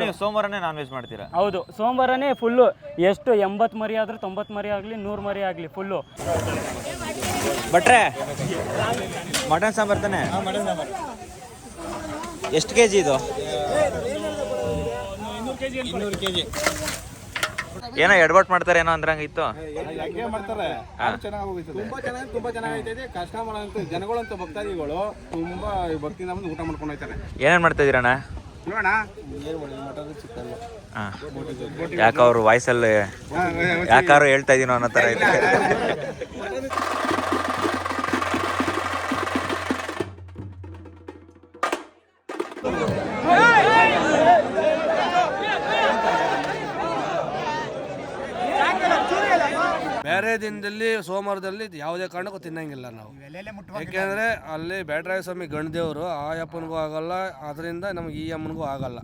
ನೀವು ಸೋಮವಾರನೇ non veg ಮಾಡ್ತೀರಾ? ಹೌದು, ಸೋಮವಾರನೇ ಫುಲ್ಲು. ಎಷ್ಟು 80 ಮರಿ ಆದರೂ 90 ಮರಿ ಆಗಲಿ 100 ಮರಿ ಆಗಲಿ ಫುಲ್ಲು. ಭಟ್ರೆ ಮಟನ್ ಸಾಂಬಾರ್ ತಾನೆ? ಎಷ್ಟು ಕೆ ಜಿ ಇದು? 200 kg. ಏನೋ ಎಡವಟ್ ಮಾಡ್ತಾರೆ ಏನೋ ಅಂದ್ರಂಗಿತ್ತು. ಮಾಡ್ತಾರೆ, ತುಂಬಾ ಚೆನ್ನಾಗೈತೆ. ಕಸ್ಟಮರ್ ಅಂತ ಜನಗಳಂತ ಭಕ್ತಾದಿಗಳು ತುಂಬಾ ಭಕ್ತಿಯಿಂದ ಬಂದು ಊಟ ಮಾಡ್ಕೊಂಡು ಹೋಗ್ತಾರೆ. ಏನೇನು ಮಾಡ್ತಾ ಇದೀರಣ್ಣ? ನೋಡೋಣ, ಯಾಕೆ ಅವ್ರ ವಾಯ್ಸಲ್ಲಿ ಯಾಕಾರು ಹೇಳ್ತಾ ಇದೀನೋ ಅನ್ನೋ ಥರ ಇದೆ. ಬೇರೆ ದಿನದಲ್ಲಿ ಸೋಮವಾರದಲ್ಲಿ ಯಾವುದೇ ಕಾರಣಕ್ಕೂ ತಿನ್ನಂಗಿಲ್ಲ ನಾವು. ಯಾಕೆಂದರೆ ಅಲ್ಲಿ ಬ್ಯಾಟರಾಯ ಸ್ವಾಮಿ ಗಣದೇವರು, ಆ ಅಪ್ಪನಿಗೂ ಆಗಲ್ಲ, ಅದರಿಂದ ನಮ್ಗೆ ಈ ಅಮ್ಮನಿಗೂ ಆಗಲ್ಲ.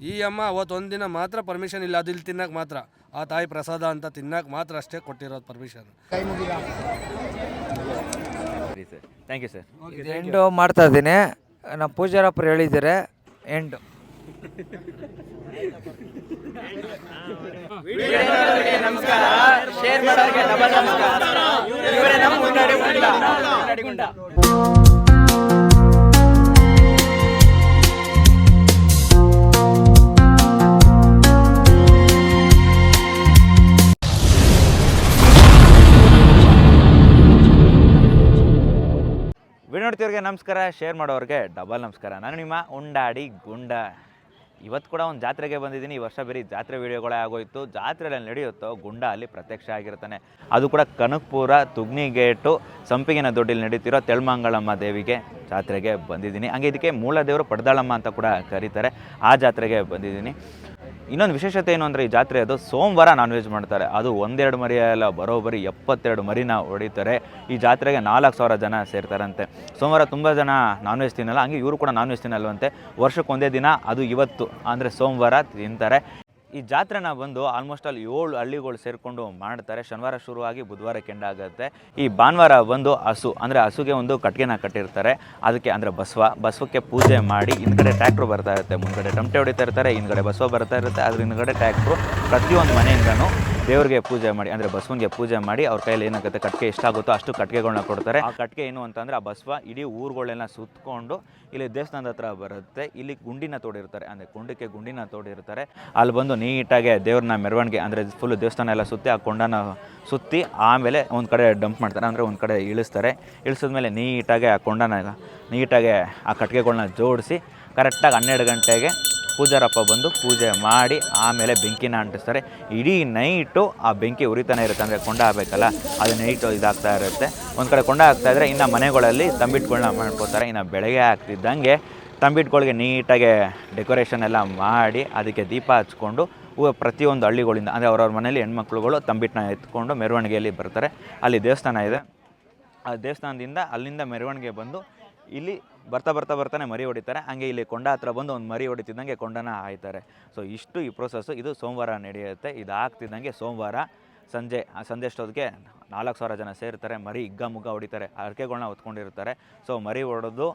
ಈ ಅಮ್ಮ ಅವತ್ತು ಒಂದಿನ ಮಾತ್ರ ಪರ್ಮಿಷನ್ ಇಲ್ಲ, ಅದು ಇಲ್ಲಿ ತಿನ್ನಕ್ಕೆ ಮಾತ್ರ, ಆ ತಾಯಿ ಪ್ರಸಾದ ಅಂತ ತಿನ್ನಕ್ಕೆ ಮಾತ್ರ ಅಷ್ಟೇ ಕೊಟ್ಟಿರೋದು ಪರ್ಮಿಷನ್. Thank you sir. ಎಂಡು ಮಾಡ್ತಾ ಇದ್ದೀನಿ. ನಮ್ಮ ಪೂಜಾರಪ್ಪರು ಹೇಳಿದ್ದಾರೆ ಎಂಡು. ನಮಸ್ಕಾರ, ಶೇರ್ ಮಾಡೋರಿಗೆ ಡಬಲ್ ನಮಸ್ಕಾರ. ಇವರೇ ನಮ್ಮ ಮುಂಡಾಡಿ ಗುಂಡ. ವಿಡಿಯೋ ನೋಡ್ತಿವ್ರಿಗೆ ನಮಸ್ಕಾರ, ಶೇರ್ ಮಾಡೋರಿಗೆ ಡಬಲ್ ನಮಸ್ಕಾರ. ನಾನು ನಿಮ್ಮ ಉಂಡಾಡಿ ಗುಂಡ. ಇವತ್ತು ಕೂಡ ಒಂದು ಜಾತ್ರೆಗೆ ಬಂದಿದ್ದೀನಿ. ಈ ವರ್ಷ ಬೇರೆ ಜಾತ್ರೆ ವೀಡಿಯೋಗಳೇ ಆಗೋಯ್ತು. ಜಾತ್ರೆಯಲ್ಲಿ ನಡೆಯುತ್ತೋ ಗುಂಡ ಅಲ್ಲಿ ಪ್ರತ್ಯಕ್ಷ ಆಗಿರ್ತಾನೆ. ಅದು ಕೂಡ ಕನಕಪುರ ತುಗ್ನಿಗೇಟು ಸಂಪಿಗೆನ ದೊಡ್ಡಿಲಿ ನಡೀತಿರೋ ತೆಳ್ಮಂಗಳಮ್ಮ ದೇವಿಗೆ ಜಾತ್ರೆಗೆ ಬಂದಿದ್ದೀನಿ. ಹಂಗೆ ಇದಕ್ಕೆ ಮೂಲ ದೇವರು ಪಡ್ದಾಳಮ್ಮ ಅಂತ ಕೂಡ ಕರೀತಾರೆ. ಆ ಜಾತ್ರೆಗೆ ಬಂದಿದ್ದೀನಿ. ಇನ್ನೊಂದು ವಿಶೇಷತೆ ಏನು ಅಂದರೆ, ಈ ಜಾತ್ರೆ ಅದು ಸೋಮವಾರ ನಾನ್ ವೆಜ್ ಮಾಡ್ತಾರೆ. ಅದು 1-2 ಮರಿ ಎಲ್ಲ, ಬರೋಬ್ಬರಿ 72 ಮರಿನ ಹೊಡಿತಾರೆ. ಈ ಜಾತ್ರೆಗೆ 4,000 ಜನ ಸೇರ್ತಾರಂತೆ. ಸೋಮವಾರ ತುಂಬ ಜನ ನಾನ್ ವೆಜ್ ತಿನ್ನಲ್ಲ, ಹಂಗೆ ಇವರು ಕೂಡ ನಾನ್ ವೆಜ್ ತಿನ್ನಲ್ವಂತೆ. ವರ್ಷಕ್ಕೆ ಒಂದೇ ದಿನ, ಅದು ಇವತ್ತು ಅಂದರೆ ಸೋಮವಾರ ತಿಂತಾರೆ. ಈ ಜಾತ್ರೆನ ಬಂದು ಆಲ್ಮೋಸ್ಟ್ ಅಲ್ಲಿ 7 ಹಳ್ಳಿಗಳು ಸೇರಿಕೊಂಡು ಮಾಡ್ತಾರೆ. ಶನಿವಾರ ಶುರುವಾಗಿ ಬುಧವಾರಕ್ಕೆ ಎಂಡ್ ಆಗುತ್ತೆ. ಈ ಭಾನುವಾರ ಬಂದು ಹಸು ಅಂದರೆ ಹಸುಗೆ ಒಂದು ಕಟ್ಟಿಗೆನ ಕಟ್ಟಿರ್ತಾರೆ. ಅದಕ್ಕೆ ಅಂದರೆ ಬಸವಕ್ಕೆ ಪೂಜೆ ಮಾಡಿ, ಹಿಂದ್ಗಡೆ ಟ್ರ್ಯಾಕ್ಟ್ರು ಬರ್ತಾ ಇರುತ್ತೆ, ಮುಂದ್ಗಡೆ ಟಮಟೆ ಹೊಡಿತಾ ಇರ್ತಾರೆ, ಹಿಂದ್ಗಡೆ ಬಸವ ಬರ್ತಾ ಇರುತ್ತೆ, ಅದ್ರ ಹಿಂದ್ಗಡೆ ಟ್ರ್ಯಾಕ್ಟ್ರು. ಪ್ರತಿಯೊಂದು ಮನೆಯಿಂದನೂ ದೇವ್ರಿಗೆ ಪೂಜೆ ಮಾಡಿ ಅಂದರೆ ಬಸವನಿಗೆ ಪೂಜೆ ಮಾಡಿ ಅವ್ರ ಕೈಯಲ್ಲಿ ಏನಾಗುತ್ತೆ ಕಟ್ಟಿಗೆ ಎಷ್ಟಾಗುತ್ತೋ ಅಷ್ಟು ಕಟ್ಟಿಗೆಗಳನ್ನ ಕೊಡ್ತಾರೆ. ಆ ಕಟ್ಟಿಗೆ ಏನು ಅಂತಂದರೆ, ಆ ಬಸವ ಇಡೀ ಊರುಗಳನ್ನ ಸುತ್ತಕೊಂಡು ಇಲ್ಲಿ ದೇವಸ್ಥಾನದ ಹತ್ರ ಬರುತ್ತೆ. ಇಲ್ಲಿ ಗುಂಡಿನ ತೋಡಿರ್ತಾರೆ, ಅಂದರೆ ಕುಂಡಕ್ಕೆ ಗುಂಡಿನ ತೋಡಿರ್ತಾರೆ. ಅಲ್ಲಿ ಬಂದು ನೀಟಾಗೆ ದೇವ್ರನ್ನ ಮೆರವಣಿಗೆ ಅಂದರೆ ಫುಲ್ಲು ದೇವಸ್ಥಾನ ಎಲ್ಲ ಸುತ್ತಿ, ಆ ಕೊಂಡನ ಸುತ್ತಿ ಆಮೇಲೆ ಒಂದು ಕಡೆ ಡಂಪ್ ಮಾಡ್ತಾರೆ, ಅಂದರೆ ಒಂದು ಕಡೆ ಇಳಿಸ್ತಾರೆ. ಇಳಿಸಿದ್ಮೇಲೆ ನೀಟಾಗೆ ಆ ಕೊಂಡನ ನೀಟಾಗೆ ಆ ಕಟ್ಟಿಗೆಗಳನ್ನ ಜೋಡಿಸಿ ಕರೆಕ್ಟಾಗಿ 12 ಗಂಟೆಗೆ ಪೂಜಾರಪ್ಪ ಬಂದು ಪೂಜೆ ಮಾಡಿ ಆಮೇಲೆ ಬೆಂಕಿನ ಅಂಟಿಸ್ತಾರೆ. ಇಡೀ ನೈಟು ಆ ಬೆಂಕಿ ಉರಿತಾನೆ ಇರುತ್ತೆ, ಅಂದರೆ ಕೊಂಡ ಆಗಬೇಕಲ್ಲ, ಅದು ನೈಟು ಇದಾಗ್ತಾ ಇರುತ್ತೆ. ಒಂದು ಕಡೆ ಕೊಂಡ ಆಗ್ತಾಯಿದ್ರೆ ಇನ್ನು ಮನೆಗಳಲ್ಲಿ ತಂಬಿಟ್ಟುಗಳನ್ನ ಮಾಡ್ಕೋತಾರೆ. ಇನ್ನು ಬೆಳಗ್ಗೆ ಆಗ್ತಿದ್ದಂಗೆ ತಂಬಿಟ್ಟುಗಳಿಗೆ ನೀಟಾಗೆ ಡೆಕೋರೇಷನ್ ಎಲ್ಲ ಮಾಡಿ ಅದಕ್ಕೆ ದೀಪ ಹಚ್ಕೊಂಡು ಪ್ರತಿಯೊಂದು ಹಳ್ಳಿಗಳಿಂದ ಅಂದರೆ ಅವ್ರವ್ರ ಮನೇಲಿ ಹೆಣ್ಮಕ್ಳುಗಳು ತಂಬಿಟ್ಟನ್ನ ಎತ್ಕೊಂಡು ಮೆರವಣಿಗೆಯಲ್ಲಿ ಬರ್ತಾರೆ. ಅಲ್ಲಿ ದೇವಸ್ಥಾನ ಇದೆ, ಆ ದೇವಸ್ಥಾನದಿಂದ ಅಲ್ಲಿಂದ ಮೆರವಣಿಗೆ ಬಂದು ಇಲ್ಲಿ ಬರ್ತಾನೆ ಮರಿ ಹೊಡಿತಾರೆ. ಹಂಗೆ ಇಲ್ಲಿ ಕೊಂಡ ಹತ್ರ ಬಂದು ಒಂದು ಮರಿ ಹೊಡಿತಿದ್ದಂಗೆ ಕೊಂಡನ ಆಯ್ತಾರೆ. ಸೊ ಇಷ್ಟು ಈ ಪ್ರೋಸೆಸ್ಸು. ಇದು ಸೋಮವಾರ ನಡೆಯುತ್ತೆ. ಇದಾಗ್ತಿದ್ದಂಗೆ ಸೋಮವಾರ ಸಂಜೆ ಅಷ್ಟೊತ್ತಿಗೆ 4,000 ಜನ ಸೇರ್ತಾರೆ. ಮರಿ ಹಿಗ್ಗ ಮುಗ್ಗ ಹೊಡಿತಾರೆ, ಅರಕೆಗಳನ್ನ ಹೊತ್ಕೊಂಡಿರ್ತಾರೆ. ಸೊ ಮರಿ ಹೊಡೆದು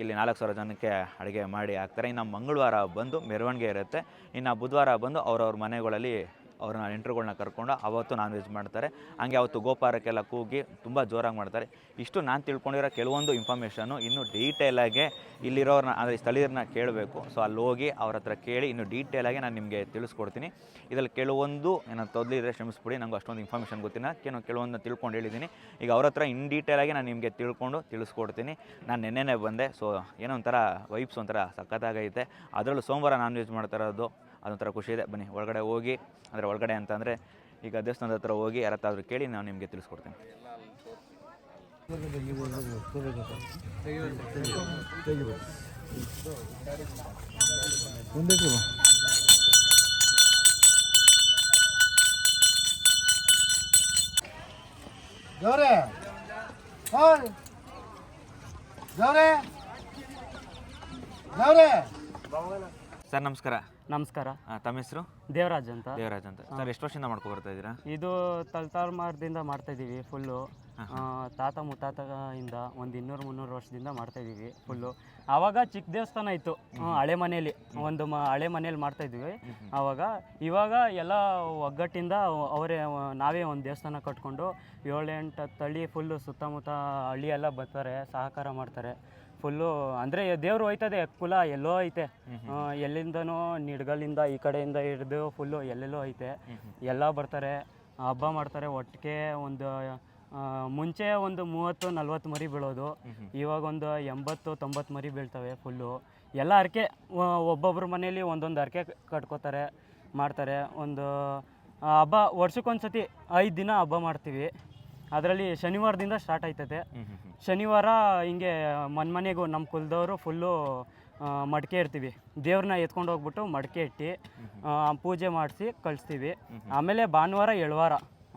ಇಲ್ಲಿ 4,000 ಜನಕ್ಕೆ ಅಡುಗೆ ಮಾಡಿ ಹಾಕ್ತಾರೆ. ಇನ್ನು ಮಂಗಳವಾರ ಬಂದು ಮೆರವಣಿಗೆ ಇರುತ್ತೆ. ಇನ್ನು ಬುಧವಾರ ಬಂದು ಅವ್ರವ್ರ ಮನೆಗಳಲ್ಲಿ ಅವ್ರನ್ನ ನೆಂಟರುಗಳನ್ನ ಕರ್ಕೊಂಡು ಅವತ್ತು ನಾನ್ ವೆಜ್ ಮಾಡ್ತಾರೆ. ಹಂಗೆ ಅವತ್ತು ಗೋಪಾರಕ್ಕೆಲ್ಲ ಕೂಗಿ ತುಂಬ ಜೋರಾಗಿ ಮಾಡ್ತಾರೆ. ಇಷ್ಟು ನಾನು ತಿಳ್ಕೊಂಡಿರೋ ಕೆಲವೊಂದು ಇನ್ಫಾರ್ಮೇಷನು. ಇನ್ನೂ ಡೀಟೇಲಾಗೆ ಇಲ್ಲಿರೋರನ್ನ ಅಂದರೆ ಸ್ಥಳೀಯರನ್ನ ಕೇಳಬೇಕು. ಸೊ ಅಲ್ಲಿ ಹೋಗಿ ಅವ್ರ ಹತ್ರ ಕೇಳಿ ಇನ್ನೂ ಡೀಟೇಲಾಗಿ ನಾನು ನಿಮಗೆ ತಿಳಿಸ್ಕೊಡ್ತೀನಿ. ಇದರಲ್ಲಿ ಕೆಲವೊಂದು ಏನಾದ್ರು ತೊದಲಿದ್ರೆ ಕ್ಷಮಿಸ್ಬಿಡಿ, ನನಗೂ ಅಷ್ಟೊಂದು ಇನ್ಫಾರ್ಮೇಷನ್ ಗೊತ್ತಿಲ್ಲ. ಕೆಲವೊಂದು ತಿಳ್ಕೊಂಡು ಹೇಳಿದ್ದೀನಿ. ಈಗ ಅವ್ರ ಹತ್ರ ಇನ್ ಡೀಟೇಲಾಗಿ ನಾನು ನಿಮಗೆ ತಿಳಿಸ್ಕೊಡ್ತೀನಿ. ನಾನು ನೆನ್ನೆನೇ ಬಂದೆ. ಸೊ ಏನೋ ಒಂಥರ ವೈಬ್ಸ್ ಒಂಥರ ಸಖತ್ತಾಗೈತೆ. ಅದರಲ್ಲೂ ಸೋಮವಾರ ನಾನ್ ವೆಜ್ ಮಾಡ್ತಾ ಇರೋದು ಅದೊಂಥರ ಖುಷಿ ಇದೆ. ಬನ್ನಿ ಒಳಗಡೆ ಹೋಗಿ, ಅಂದರೆ ಒಳಗಡೆ ಅಂತಂದರೆ ಈಗ ದೇವಸ್ಥಾನದ ಹತ್ರ ಹೋಗಿ ಯಾರತ್ತಾದರೂ ಕೇಳಿ ನಾನು ನಿಮಗೆ ತಿಳಿಸ್ಕೊಡ್ತೀನಿ. ಸರ್ ನಮಸ್ಕಾರ. ನಮಸ್ಕಾರ. ತಮ್ಮ ಹೆಸರು? ದೇವರಾಜ್ ಅಂತ. ಸರ್ ಎಷ್ಟು ವರ್ಷದಿಂದ ಮಾಡ್ಕೊ ಬರ್ತಾ ಇದ್ದೀರಾ? ಇದು ತಲೆಮಾರದಿಂದ ಮಾಡ್ತಾ ಇದ್ದೀವಿ ಫುಲ್ಲು. ತಾತ ಮುತ್ತಾತದಿಂದ ಒಂದು 200-300 ವರ್ಷದಿಂದ ಮಾಡ್ತಾಯಿದ್ದೀವಿ ಫುಲ್ಲು. ಆವಾಗ ಚಿಕ್ಕ ದೇವಸ್ಥಾನ ಇತ್ತು ಹಳೆ ಮನೆಯಲ್ಲಿ, ಒಂದು ಹಳೆ ಮನೇಲಿ ಮಾಡ್ತಾಯಿದ್ವಿ ಆವಾಗ. ಇವಾಗ ಎಲ್ಲ ಒಗ್ಗಟ್ಟಿಂದ ನಾವೇ ಒಂದು ದೇವಸ್ಥಾನ ಕಟ್ಕೊಂಡು 7-8 ಹಳ್ಳಿ ಫುಲ್ಲು ಸುತ್ತಮುತ್ತ ಹಳ್ಳಿ ಎಲ್ಲ ಬರ್ತಾರೆ, ಸಹಕಾರ ಮಾಡ್ತಾರೆ ಫುಲ್ಲು. ಅಂದರೆ ದೇವರು ಹೋಯ್ತದೆ, ಕುಲ ಎಲ್ಲೋ ಐತೆ, ಎಲ್ಲಿಂದನೋ ನಿಡ್ಗಲ್ಲಿಂದ ಈ ಕಡೆಯಿಂದ ಹಿಡಿದು ಫುಲ್ಲು ಎಲ್ಲೆಲ್ಲೋ ಐತೆ, ಎಲ್ಲ ಬರ್ತಾರೆ, ಹಬ್ಬ ಮಾಡ್ತಾರೆ ಒಟ್ಟಿಗೆ. ಒಂದು ಮುಂಚೆ ಒಂದು 30-40 ಮರಿ ಬೀಳೋದು, ಇವಾಗ ಒಂದು 80-90 ಮರಿ ಬೀಳ್ತವೆ ಫುಲ್ಲು. ಎಲ್ಲ ಅರಕೆ ಒಬ್ಬೊಬ್ಬರ ಮನೇಲಿ ಒಂದೊಂದು ಅರಕೆ ಕಟ್ಕೋತಾರೆ, ಮಾಡ್ತಾರೆ. ಒಂದು ಹಬ್ಬ ವರ್ಷಕ್ಕೊಂದ್ಸತಿ 5 ದಿನ ಹಬ್ಬ ಮಾಡ್ತೀವಿ. ಅದರಲ್ಲಿ ಶನಿವಾರದಿಂದ ಸ್ಟಾರ್ಟ್ ಆಯ್ತದೆ. ಶನಿವಾರ ಹಿಂಗೆ ಮನೆಗೂ ನಮ್ಮ ಕುಲದವರು ಫುಲ್ಲು ಮಡಿಕೆ ಇರ್ತೀವಿ, ದೇವ್ರನ್ನ ಎತ್ಕೊಂಡು ಹೋಗ್ಬಿಟ್ಟು ಮಡಿಕೆ ಇಟ್ಟು ಪೂಜೆ ಮಾಡಿಸಿ ಕಳಿಸ್ತೀವಿ. ಆಮೇಲೆ ಭಾನುವಾರ ಎಳ್ವಾರ,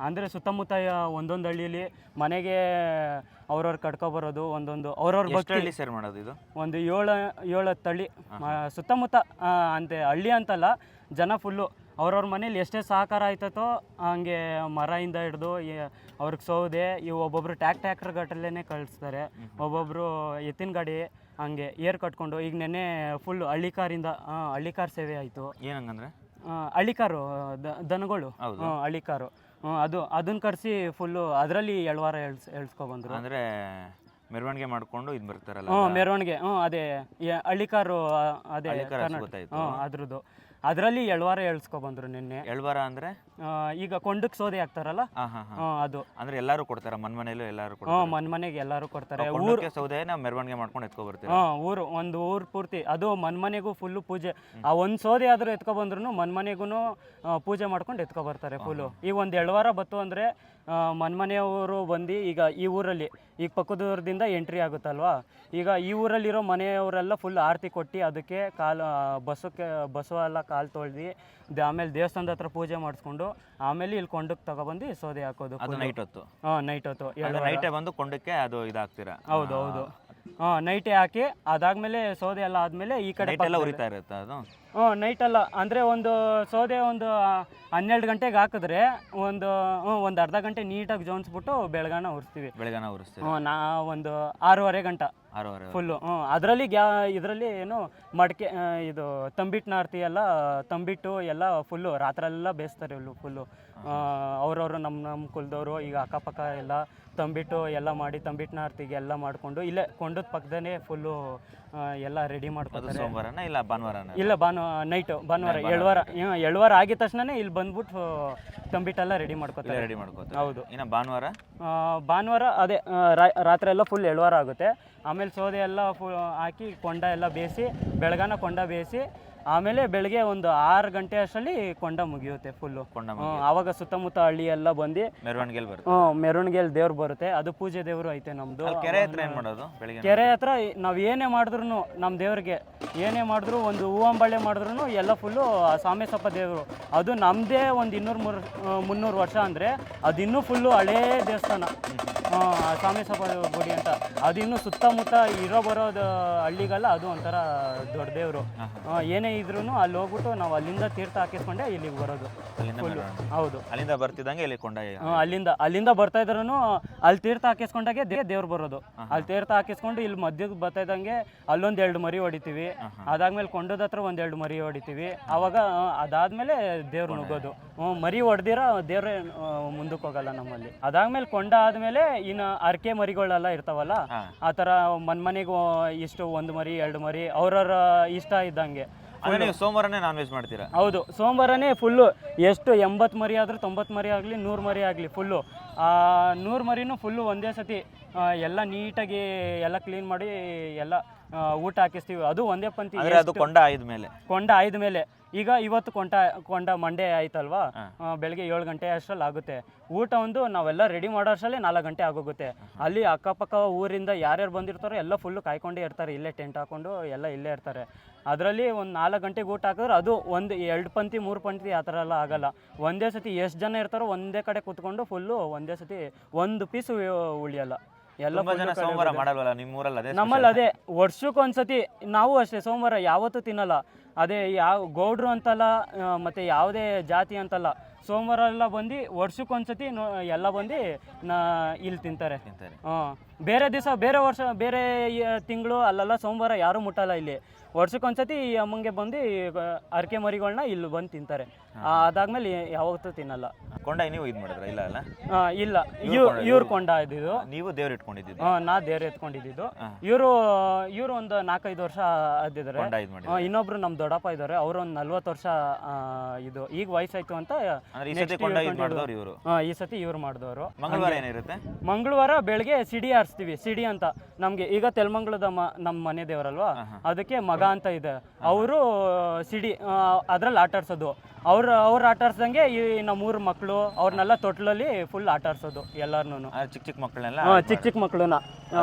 ಅಂದರೆ ಸುತ್ತಮುತ್ತ ಒಂದೊಂದು ಹಳ್ಳಿಯಲ್ಲಿ ಮನೆಗೆ ಅವ್ರವ್ರು ಕಟ್ಕೊಬರೋದು, ಒಂದೊಂದು ಅವ್ರವ್ರ ಭಕ್ತಿ ಸೇರ್ ಮಾಡೋದು. ಇದು ಒಂದು 7-10 ಹಳ್ಳಿ ಸುತ್ತಮುತ್ತ ಅಂತೆ, ಹಳ್ಳಿ ಅಂತಲ್ಲ, ಜನ ಫುಲ್ಲು ಅವ್ರವ್ರ ಮನೇಲಿ ಎಷ್ಟೇ ಸಹಕಾರ ಆಯ್ತತೋ ಹಂಗೆ ಮರದಿಂದ ಹಿಡ್ದು ಅವ್ರಿಗೆ ಸೌದೆ, ಇವು ಒಬ್ಬೊಬ್ರು ಟ್ರ್ಯಾಕ್ಟರ್ ಗಟ್ಟಲೇ ಕಳಿಸ್ತಾರೆ, ಒಬ್ಬೊಬ್ಬರು ಎತ್ತಿನ ಗಾಡಿ ಹಂಗೆ ಏರ್ ಕಟ್ಕೊಂಡು. ಈಗ ನೆನ್ನೆ ಫುಲ್ ಹಳ್ಳಿಕಾರಿಂದ ಹಳ್ಳಿಕಾರ್ ಸೇವೆ ಆಯಿತು. ಏನಂಗಂದ್ರೆ ಹಳ್ಳಿಕಾರು ದನಗಳು, ಹಳ್ಳಿಕಾರು, ಅದನ್ನ ಕರೆಸಿ ಫುಲ್ಲು ಅದರಲ್ಲಿ ಎಳ್ವಾರ ಎಳ್ಸ್ಕೊಬಂದ್ರು. ಅಂದರೆ ಮೆರವಣಿಗೆ ಮಾಡ್ಕೊಂಡು ಇದು ಬರ್ತಾರಲ್ಲ, ಮೆರವಣಿಗೆ, ಅದೇ ಹಳ್ಳಿಕಾರು, ಅದೇ ಅದ್ರದ್ದು ಅದರಲ್ಲಿ ಎಳ್ವಾರ ಎಳ್ಸ್ಕೊಬಂದ್ರು ನಿನ್ನೆ. ಎಳ್ವಾರ ಅಂದರೆ ಈಗ ಕೊಂಡಕ್ಕೆ ಸೋದೆ ಹಾಕ್ತಾರಲ್ಲ, ಅದು. ಅಂದ್ರೆ ಎಲ್ಲರೂ ಕೊಡ್ತಾರ, ಮನೆಯಲ್ಲೂ ಎಲ್ಲರೂ ಮನೆಗೆ ಎಲ್ಲರೂ ಕೊಡ್ತಾರೆ. ಊರಿಗೆ ಸೌದೆ ನಾವು ಮೆರವಣಿಗೆ ಮಾಡ್ಕೊಂಡು ಎತ್ಕೊ ಬರ್ತೀವಿ. ಒಂದು ಊರು ಪೂರ್ತಿ ಅದು ಮನೆಗೂ ಫುಲ್ಲು ಪೂಜೆ. ಆ ಒಂದು ಸೌದೆ ಆದರೂ ಎತ್ಕೊ ಬಂದ್ರು ಮನೆಗೂ ಪೂಜೆ ಮಾಡ್ಕೊಂಡು ಎತ್ಕೊ ಬರ್ತಾರೆ ಫುಲ್ಲು. ಈಗ ಒಂದು ಎಳ್ವಾರ ಬತ್ತು ಅಂದರೆ ಮನೆಯವರು ಬಂದು, ಈಗ ಈ ಊರಲ್ಲಿ ಈಗ ಪಕ್ಕದೂರದಿಂದ ಎಂಟ್ರಿ ಆಗುತ್ತಲ್ವಾ, ಈಗ ಈ ಊರಲ್ಲಿರೋ ಮನೆಯವರೆಲ್ಲ ಫುಲ್ ಆರತಿ ಕೊಟ್ಟು ಅದಕ್ಕೆ ಬಸವ ಎಲ್ಲ ಕಾಲು ತೊಳ್ದು ಆಮೇಲೆ ದೇವಸ್ಥಾನದ ಹತ್ರ ಪೂಜೆ ಮಾಡಿಸ್ಕೊಂಡು ಆಮೇಲೆ ಇಲ್ಲಿ ಕೊಂಡಕ್ಕೆ ತಗೊಬಂದು ಸೌದೆ ಹಾಕೋದು. ನೈಟ್ ಹೊತ್ತು ನೈಟ್ ಹೊತ್ತು ನೈಟೇ ಬಂದು ಕೊಂಡಕ್ಕೆ ಅದು ಇದಾಗ್ತೀರಾ? ಹೌದು. ನೈಟೇ ಹಾಕಿ ಅದಾದ್ಮೇಲೆ ಸೌದೆ ಎಲ್ಲ ಆದ್ಮೇಲೆ ಈ ಕಡೆ ಎಲ್ಲ ಉರಿತಾ ಇರುತ್ತೆ ಅದು. ನೈಟ್ ಅಲ್ಲ, ಅಂದರೆ ಒಂದು ಸೌದೆ ಒಂದು 12 ಗಂಟೆಗೆ ಹಾಕಿದ್ರೆ ಒಂದು ಅರ್ಧ ಗಂಟೆ ನೀಟಾಗಿ ಜೋಣಿಸ್ಬಿಟ್ಟು ಬೆಳಗಾನ ಉರಿಸ್ತೀವಿ. ನಾ ಒಂದು 6:30 ಗಂಟೆ ಫುಲ್ಲು. ಅದರಲ್ಲಿ ಇದರಲ್ಲಿ ಏನು ಮಡಿಕೆ ಇದು ತಂಬಿಟ್ಟು ನಾರ್ತಿ ಎಲ್ಲ, ತಂಬಿಟ್ಟು ಎಲ್ಲ ಫುಲ್ಲು ರಾತ್ರೆಲ್ಲ ಬೇಯಿಸ್ತಾರೆ ಫುಲ್ಲು. ಅವ್ರವರು ನಮ್ಮ ಕುಲದವರು ಈಗ ಅಕ್ಕಪಕ್ಕ ಎಲ್ಲ ತಂಬಿಟ್ಟು ಎಲ್ಲ ಮಾಡಿ, ತಂಬಿಟ್ಟು ನಾರ್ತಿಗೆ ಎಲ್ಲ ಮಾಡಿಕೊಂಡು ಇಲ್ಲೇ ಕೊಂಡದ ಪಕ್ಕದೇ ಫುಲ್ಲು ಎಲ್ಲ ರೆಡಿ ಮಾಡ್ಕೊತಾರೆ. ಸೋಮವಾರನ ಇಲ್ಲ ಭಾನುವಾರನ? ಇಲ್ಲ, ಭಾನುವಾರ ಎಳ್ವಾರ ಆಗಿದ ತಕ್ಷಣನೇ ಇಲ್ಲಿ ಬಂದ್ಬಿಟ್ಟು ತಂಬಿಟ್ಟೆಲ್ಲ ರೆಡಿ ಮಾಡ್ಕೊತಾರೆ. ಹೌದು. ಇನ್ನು ಭಾನುವಾರ ಅದೇ ರಾತ್ರಿ ಎಲ್ಲ ಫುಲ್ ಎಳ್ವಾರ ಆಗುತ್ತೆ. ಆಮೇಲೆ ಸೌದೆ ಎಲ್ಲ ಹಾಕಿ ಕೊಂಡ ಎಲ್ಲ ಬೇಯಿಸಿ, ಬೆಳಗಾನ ಕೊಂಡ ಬೇಯಿಸಿ, ಆಮೇಲೆ ಬೆಳಗ್ಗೆ ಒಂದು 6 ಗಂಟೆ ಅಷ್ಟರಲ್ಲಿ ಕೊಂಡ ಮುಗಿಯುತ್ತೆ ಫುಲ್ಲು. ಆವಾಗ ಸುತ್ತಮುತ್ತ ಹಳ್ಳಿ ಎಲ್ಲ ಬಂದು ಮೆರವಣಿಗೆಯಲ್ಲಿ ದೇವ್ರು ಬರುತ್ತೆ. ಅದು ಪೂಜೆ ದೇವರು ಐತೆ ನಮ್ದು. ಕೆರೆ ಹತ್ರ ನಾವು ಏನೇ ಮಾಡಿದ್ರು ನಮ್ಮ ದೇವ್ರಿಗೆ ಏನೇ ಮಾಡಿದ್ರು, ಒಂದು ಹೂವಂಬಳ್ಳೆ ಮಾಡಿದ್ರು ಎಲ್ಲ ಫುಲ್ಲು ಸಾಮೇಸಪ್ಪ ದೇವರು. ಅದು ನಮ್ಮದೇ ಒಂದು 200-300 ವರ್ಷ ಅಂದರೆ ಅದು ಇನ್ನೂ ಫುಲ್ಲು ಹಳೇ ದೇವಸ್ಥಾನ, ಸಾಮೇಸಪ್ಪ ಗುಡಿ ಅಂತ. ಅದು ಇನ್ನೂ ಸುತ್ತಮುತ್ತ ಬರೋದು ಹಳ್ಳಿಗೆಲ್ಲ ಅದು ಒಂಥರ ದೊಡ್ಡ ದೇವರು. ಏನೇ ಇದ್ರೂ ಅಲ್ಲಿ ಹೋಗ್ಬಿಟ್ಟು ನಾವು ಅಲ್ಲಿಂದ ತೀರ್ಥ ಹಾಕಿಸ್ಕೊಂಡೆ ಇಲ್ಲಿಗೆ ಬರೋದು. ಹೌದು, ಅಲ್ಲಿಂದ ಬರ್ತಿದ್ದಂಗೆ ಇಲ್ಲಿ ಕೊಂಡ, ಅಲ್ಲಿಂದ ಬರ್ತಾ ಇದ್ರೂ ಅಲ್ಲಿ ತೀರ್ಥ ಹಾಕಿಸ್ಕೊಂಡಾಗೆ ದೇವ್ರು ಬರೋದು. ಅಲ್ಲಿ ತೀರ್ಥ ಹಾಕಿಸ್ಕೊಂಡು ಇಲ್ಲಿ ಮಧ್ಯಕ್ಕೆ ಬರ್ತಾ ಇದ್ದಂಗೆ ಅಲ್ಲೊಂದು 2 ಮರಿ ಹೊಡಿತೀವಿ. ಅದಾದ್ಮೇಲೆ ಕೊಂಡದ ಹತ್ರ 1-2 ಮರಿ ಹೊಡಿತೀವಿ. ಆವಾಗ ಅದಾದ್ಮೇಲೆ ದೇವ್ರು ನುಗ್ಗೋದು. ಮರಿ ಹೊಡೆದಿರ ದೇವ್ರೇ ಮುಂದಕ್ಕೆ ಹೋಗಲ್ಲ ನಮ್ಮಲ್ಲಿ. ಅದಾದ್ಮೇಲೆ ಕೊಂಡ ಆದ್ಮೇಲೆ ಇನ್ನು ಅರ್ಕೆ ಮರಿಗಳೆಲ್ಲ ಇರ್ತಾವಲ್ಲ, ಆ ಥರ ಮನೆಗೂ ಇಷ್ಟು 1 ಮರಿ 2 ಮರಿ ಅವ್ರವ್ರ ಇಷ್ಟ ಇದ್ದಂಗೆ. ಸೋಮವಾರನೇ ನಾನ್ ವೆಜ್ ಮಾಡ್ತೀರಾ? ಹೌದು, ಸೋಮವಾರನೇ ಫುಲ್ಲು. ಎಷ್ಟು 80 ಮರಿ ಆದರೂ 90 ಮರಿ ಆಗಲಿ 100 ಮರಿ ಆಗಲಿ ಫುಲ್ಲು 100 ಮರಿನೂ ಫುಲ್ಲು ಒಂದೇ ಸತಿ ಎಲ್ಲ ನೀಟಾಗಿ ಎಲ್ಲ ಕ್ಲೀನ್ ಮಾಡಿ ಎಲ್ಲ ಊಟ ಹಾಕಿಸ್ತೀವಿ. ಅದು ಒಂದೇ ಪಂಕ್ತಿ. ಕೊಂಡ ಆಯ್ದ ಮೇಲೆ ಈಗ ಇವತ್ತು ಕೊಂಡ ಮಂಡೇ ಆಯ್ತಲ್ವಾ, ಬೆಳಗ್ಗೆ 7 ಗಂಟೆ ಅಷ್ಟರಲ್ಲಿ ಆಗುತ್ತೆ. ಊಟ ಒಂದು ನಾವೆಲ್ಲ ರೆಡಿ ಮಾಡೋ ಅಷ್ಟರಲ್ಲಿ 4 ಗಂಟೆ ಆಗೋಗುತ್ತೆ. ಅಲ್ಲಿ ಅಕ್ಕಪಕ್ಕ ಊರಿಂದ ಯಾರ್ಯಾರು ಬಂದಿರ್ತಾರೋ ಎಲ್ಲ ಫುಲ್ಲು ಕಾಯ್ಕೊಂಡೇ ಇರ್ತಾರೆ, ಇಲ್ಲೇ ಟೆಂಟ್ ಹಾಕೊಂಡು ಎಲ್ಲ ಇಲ್ಲೇ ಇರ್ತಾರೆ. ಅದರಲ್ಲಿ ಒಂದು 4 ಗಂಟೆಗೆ ಊಟ ಹಾಕಿದ್ರೆ ಅದು 2 ಪಂಕ್ತಿ 3 ಪಂಕ್ತಿ ಆ ಥರ ಎಲ್ಲ ಆಗಲ್ಲ. ಒಂದೇ ಸತಿ ಎಷ್ಟು ಜನ ಇರ್ತಾರೋ ಒಂದೇ ಕಡೆ ಕೂತ್ಕೊಂಡು ಫುಲ್ಲು ಒಂದೇ ಸತಿ 1 ಪೀಸು ಉಳಿಯಲ್ಲ. ಎಲ್ಲ ಸೋಮವಾರ ಮಾಡಲ್ವಲ್ಲ ನಿಮ್ಮೂರಲ್ಲಿ? ನಮ್ಮಲ್ಲಿ ಅದೇ ವರ್ಷಕ್ಕೊಂದ್ಸತಿ. ನಾವು ಅಷ್ಟೇ ಸೋಮವಾರ ಯಾವತ್ತೂ ತಿನ್ನಲ್ಲ. ಅದೇ ಯಾವ ಗೌಡ್ರು ಅಂತಲ್ಲ ಮತ್ತು ಯಾವುದೇ ಜಾತಿ ಅಂತಲ್ಲ, ಸೋಮವಾರ ಎಲ್ಲ ಬಂದು ವರ್ಷಕ್ಕೊಂದ್ಸತಿ ಎಲ್ಲ ಬಂದು ಇಲ್ಲಿ ತಿಂತಾರೆ. ಬೇರೆ ದಿವಸ ಬೇರೆ ತಿಂಗಳು ಅಲ್ಲೆಲ್ಲ ಸೋಮವಾರ ಯಾರೂ ಮುಟ್ಟಲ್ಲ. ಇಲ್ಲಿ ವರ್ಷಕ್ಕೊಂದ್ಸತಿ ಈ ಅಮ್ಮಂಗೆ ಬಂದು ಅರಕೆ ಮರಿಗಳನ್ನ ಇಲ್ಲಿ ಬಂದು ತಿಂತಾರೆ. ಅದಾದ್ಮೇಲೆ ಯಾವತ್ತೂ ತಿನ್ನಲ್ಲ. ಕೊಂಡ ನೀವು ಇದು ಮಾಡಿದ್ರ? ಇಲ್ಲ ಅಲ್ಲ, ಇಲ್ಲ, ಇವ್ರು ಕೊಂಡ ಇದ್ದಿದ್ದು. ನೀವು ದೇವ್ರು ಇಟ್ಕೊಂಡಿದ್ದು? ನಾ ದೇವ್ರು ಎತ್ಕೊಂಡಿದ್ದು. ಇವರು ಒಂದು 4-5 ವರ್ಷ ಆದಿದ್ದಾರೆ. ಇನ್ನೊಬ್ರು ನಮ್ಮ ದೊಡ್ಡಪ್ಪ ಇದ್ದಾರೆ, ಅವರು ಒಂದು 40 ವರ್ಷ ಇದು ಈಗ ವಯಸ್ಸಾಯ್ತು ಅಂತ ಈ ಸತಿ ಇವ್ರು ಮಾಡಿದವರು. ಮಂಗಳವಾರ ಏನಿರುತ್ತೆ? ಮಂಗಳವಾರ ಬೆಳಗ್ಗೆ ಸಿಡಿ ಆರಿಸ್ತೀವಿ. ಸಿಡಿ ಅಂತ ನಮ್ಗೆ ಈಗ ತೆಲಮಂಗಲದ ನಮ್ಮ ಮನೆ ದೇವರಲ್ವಾ, ಅದಕ್ಕೆ ಮಗ ಅಂತ ಇದೆ. ಅವರು ಸಿಡಿ ಅದ್ರಲ್ಲಿ ಆಟ ಆಡ್ಸೋದು. ಅವ್ರು ಆಟ ಆಡ್ಸಂಗೆ ಈ ನಮ್ಮೂರು ಮಕ್ಕಳು ಅವ್ರನ್ನೆಲ್ಲ ತೊಟ್ಲಲ್ಲಿ ಫುಲ್ ಆಟ ಆಡ್ಸೋದು ಎಲ್ಲಾರ್ನು. ಚಿಕ್ಕ ಮಕ್ಕಳನ್ನೆಲ್ಲ? ಚಿಕ್ಕ ಮಕ್ಕಳನ್ನ